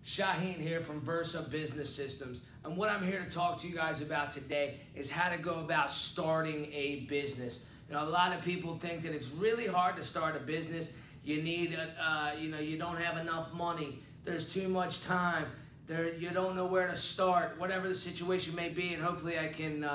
Shaheen here from Versa Business Systems, and what I'm here to talk to you guys about today is how to go about starting a business. You know, a lot of people think that it's really hard to start a business. You need, you don't have enough money. There's too much time. You don't know where to start, whatever the situation may be, and hopefully I can,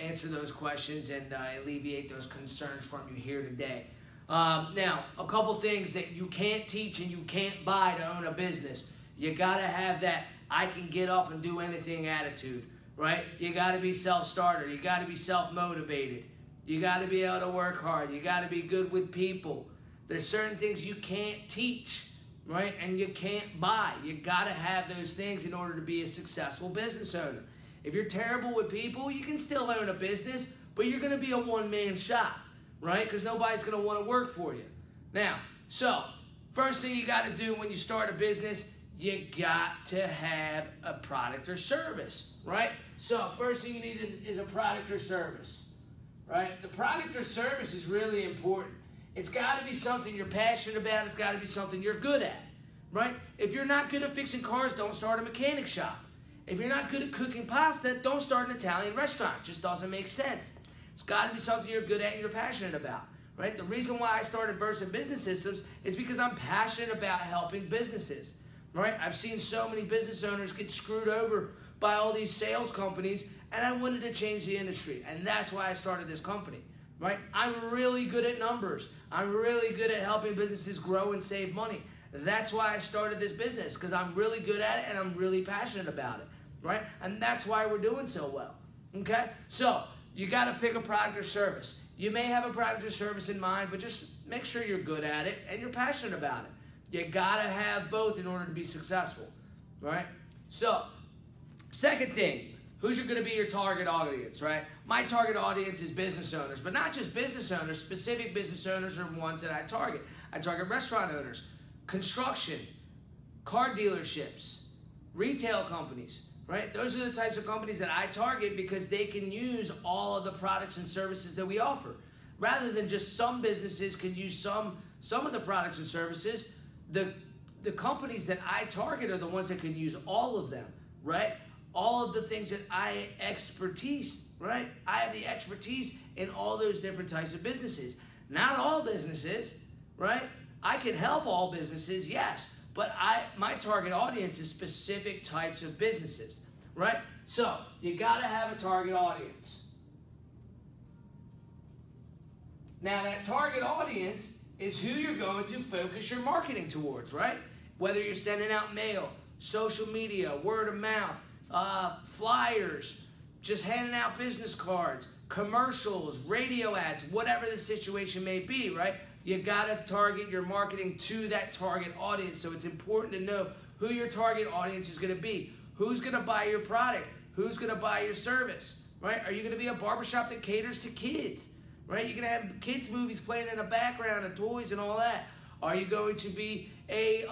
answer those questions and alleviate those concerns from you here today. Now, a couple things that you can't teach and you can't buy to own a business. You got to have that I can get up and do anything attitude, right? You got to be self-starter. You got to be self-motivated. You got to be able to work hard. You got to be good with people. There's certain things you can't teach, right? And you can't buy. You got to have those things in order to be a successful business owner. If you're terrible with people, you can still own a business, but you're going to be a one-man shop, right? Because nobody's going to want to work for you. Now, so first thing you got to do when you start a business, you got to have a product or service, right? So first thing you need is a product or service, right? The product or service is really important. It's got to be something you're passionate about. It's got to be something you're good at, right? If you're not good at fixing cars, don't start a mechanic shop. If you're not good at cooking pasta, don't start an Italian restaurant. It just doesn't make sense. It's got to be something you're good at and you're passionate about, right? The reason why I started Versa Business Systems is because I'm passionate about helping businesses. Right? I've seen so many business owners get screwed over by all these sales companies, and I wanted to change the industry, and that's why I started this company. Right? I'm really good at numbers. I'm really good at helping businesses grow and save money. That's why I started this business, because I'm really good at it and I'm really passionate about it. Right? And that's why we're doing so well. Okay? So you got to pick a product or service. You may have a product or service in mind, but just make sure you're good at it and you're passionate about it. You got to have both in order to be successful, right? So, second thing, who's going to be your target audience, right? My target audience is business owners, but not just business owners. Specific business owners are ones that I target. I target restaurant owners, construction, car dealerships, retail companies, right? Those are the types of companies that I target because they can use all of the products and services that we offer. Rather than just some businesses can use some of the products and services, the companies that I target are the ones that can use all of them, right? All of the things that I expertise, right? I have the expertise in all those different types of businesses. Not all businesses, right? I can help all businesses, yes, but my target audience is specific types of businesses, right? So you got to have a target audience. Now that target audience is who you're going to focus your marketing towards, right? Whether you're sending out mail, social media, word of mouth, flyers, just handing out business cards, commercials, radio ads, whatever the situation may be, right? You got to target your marketing to that target audience. So it's important to know who your target audience is going to be. Who's going to buy your product? Who's going to buy your service, right? Are you going to be a barbershop that caters to kids? Right? You're going to have kids' movies playing in the background and toys and all that. Are you going to be a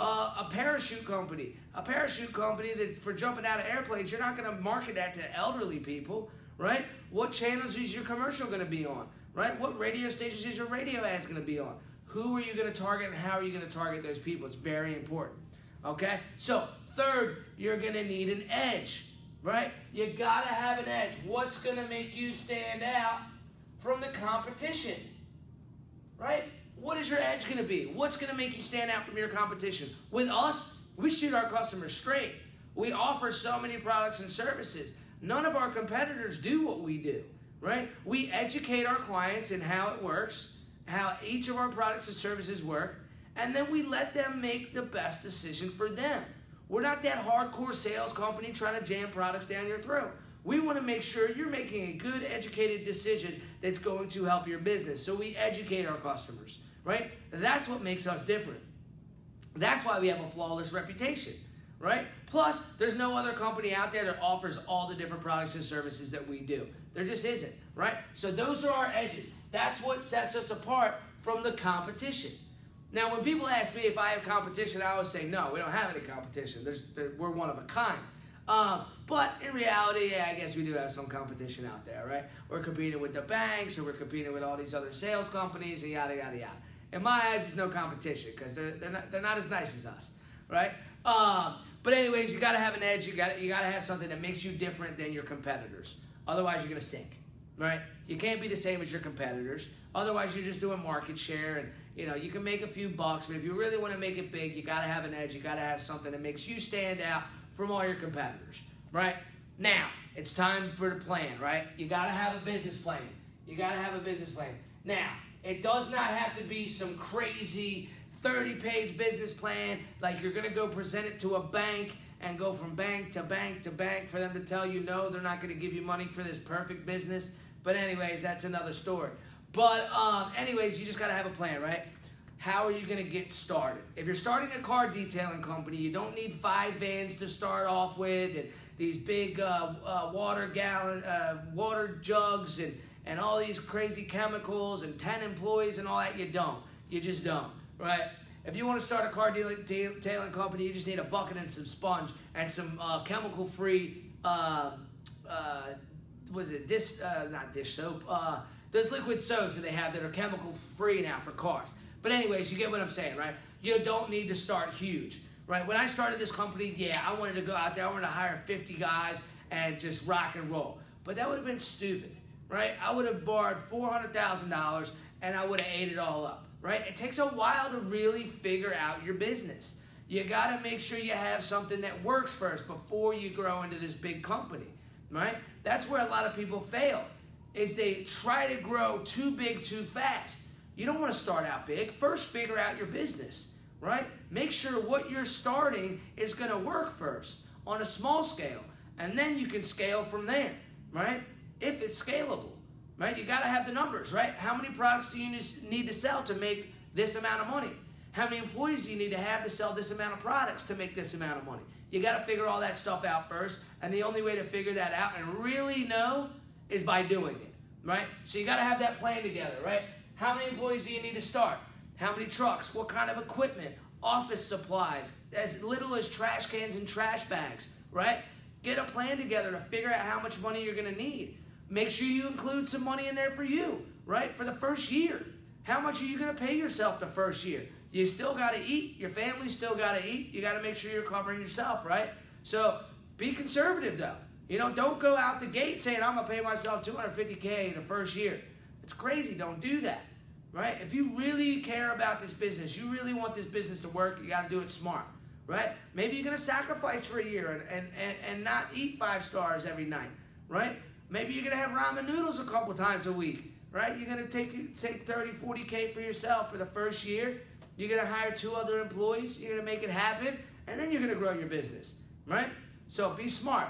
parachute company? A parachute company that for jumping out of airplanes, you're not going to market that to elderly people, right? What channels is your commercial going to be on, right? What radio stations is your radio ads going to be on? Who are you going to target and how are you going to target those people? It's very important, okay? So, third, you're going to need an edge, right? You got to have an edge. What's going to make you stand out from the competition, right? What is your edge going to be? What's going to make you stand out from your competition? With us, we shoot our customers straight. We offer so many products and services. None of our competitors do what we do, right? We educate our clients in how it works, how each of our products and services work, and then we let them make the best decision for them. We're not that hardcore sales company trying to jam products down your throat. We want to make sure you're making a good, educated decision that's going to help your business. So we educate our customers, right? That's what makes us different. That's why we have a flawless reputation, right? Plus, there's no other company out there that offers all the different products and services that we do. There just isn't, right? So those are our edges. That's what sets us apart from the competition. Now, when people ask me if I have competition, I always say, no, we don't have any competition. We're one of a kind. But in reality, yeah, I guess we do have some competition out there, right? We're competing with the banks, or we're competing with all these other sales companies, and yada, yada, yada. In my eyes, it's no competition because they're not as nice as us, right? But anyways, you got to have an edge. You got to have something that makes you different than your competitors. Otherwise, you're going to sink, right? You can't be the same as your competitors. Otherwise, you're just doing market share, and you can make a few bucks. But if you really want to make it big, you got to have an edge. You got to have something that makes you stand out from all your competitors, right? Now, it's time for the plan, right? You got to have a business plan. You got to have a business plan. Now, it does not have to be some crazy 30-page business plan like you're going to go present it to a bank and go from bank to bank to bank for them to tell you no, they're not going to give you money for this perfect business. But anyways, that's another story. But anyways, you just got to have a plan, right? How are you going to get started? If you're starting a car detailing company, you don't need 5 vans to start off with and these big water jugs and all these crazy chemicals and 10 employees and all that. You don't. You just don't, right? If you want to start a car detailing company, you just need a bucket and some sponge and some chemical-free, not dish soap, those liquid soaps that they have that are chemical-free now for cars. But anyways, you get what I'm saying, right? You don't need to start huge, right? When I started this company, yeah, I wanted to go out there. I wanted to hire 50 guys and just rock and roll. But that would have been stupid, right? I would have borrowed $400,000 and I would have ate it all up, right? It takes a while to really figure out your business. You got to make sure you have something that works first before you grow into this big company, right? That's where a lot of people fail, is they try to grow too big too fast. You don't want to start out big. First, figure out your business, right? Make sure what you're starting is going to work first on a small scale, and then you can scale from there, right? If it's scalable, right? You got to have the numbers, right? How many products do you need to sell to make this amount of money? How many employees do you need to have to sell this amount of products to make this amount of money? You got to figure all that stuff out first, and the only way to figure that out and really know is by doing it, right? So you got to have that plan together, right? How many employees do you need to start? How many trucks? What kind of equipment? Office supplies, as little as trash cans and trash bags, right? Get a plan together to figure out how much money you're going to need. Make sure you include some money in there for you, right? For the first year. How much are you going to pay yourself the first year? You still got to eat. Your family still got to eat. You got to make sure you're covering yourself, right? So be conservative, though. Don't go out the gate saying, I'm going to pay myself $250K the first year. It's crazy. Don't do that, right? If you really care about this business, you really want this business to work, you got to do it smart, right? Maybe you're going to sacrifice for a year and not eat 5 stars every night, right? Maybe you're going to have ramen noodles a couple times a week, right? You're going to take 30, 40K for yourself for the first year. You're going to hire 2 other employees. You're going to make it happen, and then you're going to grow your business, right? So be smart,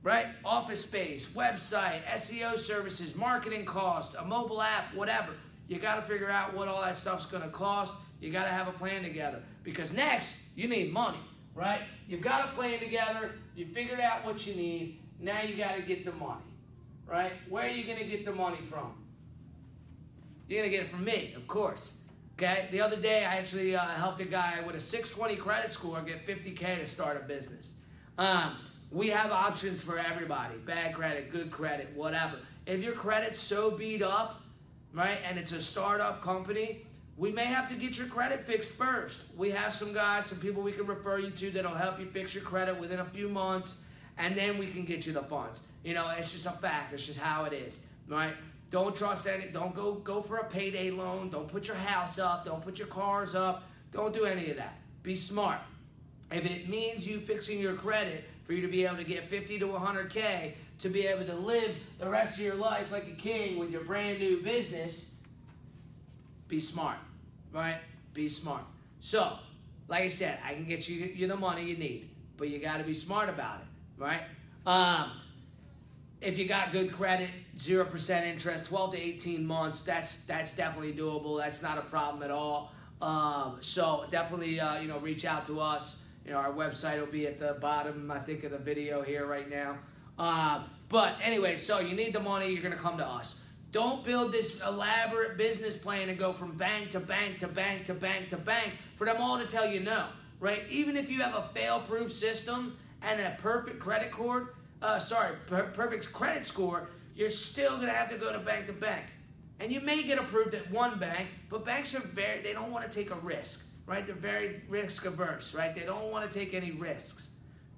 right? Office space, website, SEO services, marketing costs, a mobile app, whatever. You got to figure out what all that stuff's going to cost. You got to have a plan together, because next you need money, right? You've got a plan together. You figured out what you need. Now you got to get the money, right? Where are you going to get the money from? You're going to get it from me, of course. Okay? The other day, I actually helped a guy with a 620 credit score get $50K to start a business. We have options for everybody. Bad credit, good credit, whatever. If your credit's so beat up, right, and it's a startup company, we may have to get your credit fixed first. We have some guys, some people we can refer you to that'll help you fix your credit within a few months, and then we can get you the funds. It's just a fact. It's just how it is, right? Don't trust any. Don't go for a payday loan. Don't put your house up. Don't put your cars up. Don't do any of that. Be smart. If it means you fixing your credit for you to be able to get 50 to 100K to be able to live the rest of your life like a king with your brand new business, be smart, right? Be smart. So, like I said, I can get you the money you need, but you got to be smart about it, right? If you got good credit, 0% interest, 12 to 18 months, that's definitely doable. That's not a problem at all. So definitely, reach out to us. Our website will be at the bottom, I think, of the video here right now. But anyway, so you need the money, you're going to come to us. Don't build this elaborate business plan and go from bank to bank to bank to bank to bank for them all to tell you no, right? Even if you have a fail-proof system and a perfect credit score, you're still going to have to go to bank. And you may get approved at one bank, but banks are they don't want to take a risk. right? They're very risk averse, right? They don't want to take any risks.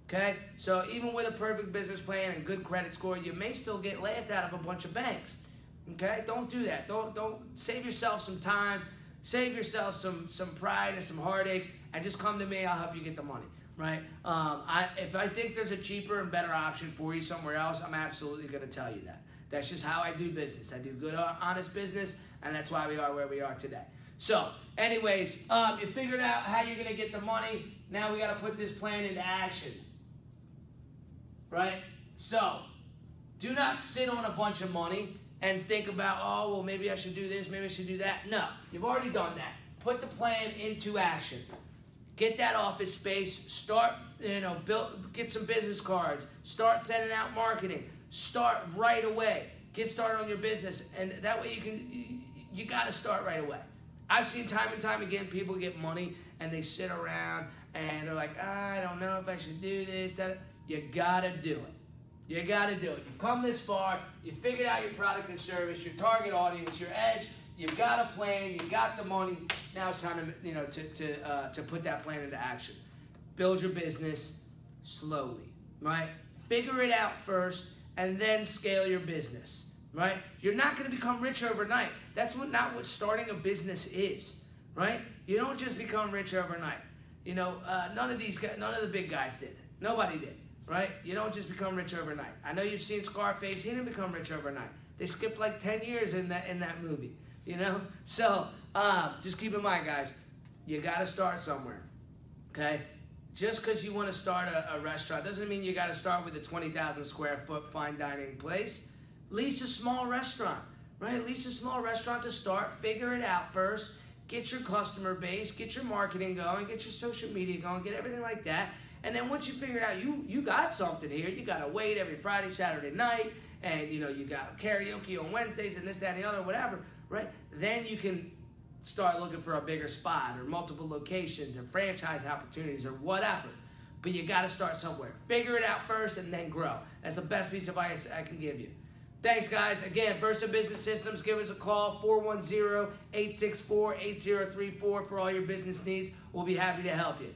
Okay, so even with a perfect business plan and good credit score, you may still get laughed out of a bunch of banks. Okay, don't do that. Don't save yourself some time, save yourself some pride and some heartache, and just come to me. I'll help you get the money. Right? If I think there's a cheaper and better option for you somewhere else, I'm absolutely going to tell you that. That's just how I do business. I do good, honest business, and that's why we are where we are today. So, anyways, you figured out how you're going to get the money. Now we got to put this plan into action. Right? So, do not sit on a bunch of money and think about, oh, well, maybe I should do this, maybe I should do that. No, you've already done that. Put the plan into action. Get that office space. Start, get some business cards. Start sending out marketing. Start right away. Get started on your business, and that way you got to start right away. I've seen time and time again people get money and they sit around and they're like, I don't know if I should do this, that. You gotta do it. You gotta do it. You've come this far. You figured out your product and service, your target audience, your edge. You've got a plan. You got the money. Now it's time to put that plan into action. Build your business slowly, right? Figure it out first, and then scale your business, right? You're not going to become rich overnight. That's not what starting a business is, right? You don't just become rich overnight. None of the big guys did. Nobody did. Right? You don't just become rich overnight. I know you've seen Scarface. He didn't become rich overnight. They skipped like 10 years in that movie. So just keep in mind, guys, you got to start somewhere. Okay? Just because you want to start a restaurant doesn't mean you got to start with a 20,000 square foot fine dining place. Lease a small restaurant. Right? Lease a small restaurant to start. Figure it out first. Get your customer base. Get your marketing going. Get your social media going. Get everything like that. And then once you figure it out, you got something here. You got to wait every Friday, Saturday night, and you got karaoke on Wednesdays and this, that, and the other, whatever, right? Then you can start looking for a bigger spot or multiple locations and franchise opportunities or whatever. But you got to start somewhere. Figure it out first and then grow. That's the best piece of advice I can give you. Thanks, guys. Again, Versa Business Systems, give us a call, 410-864-8034 for all your business needs. We'll be happy to help you.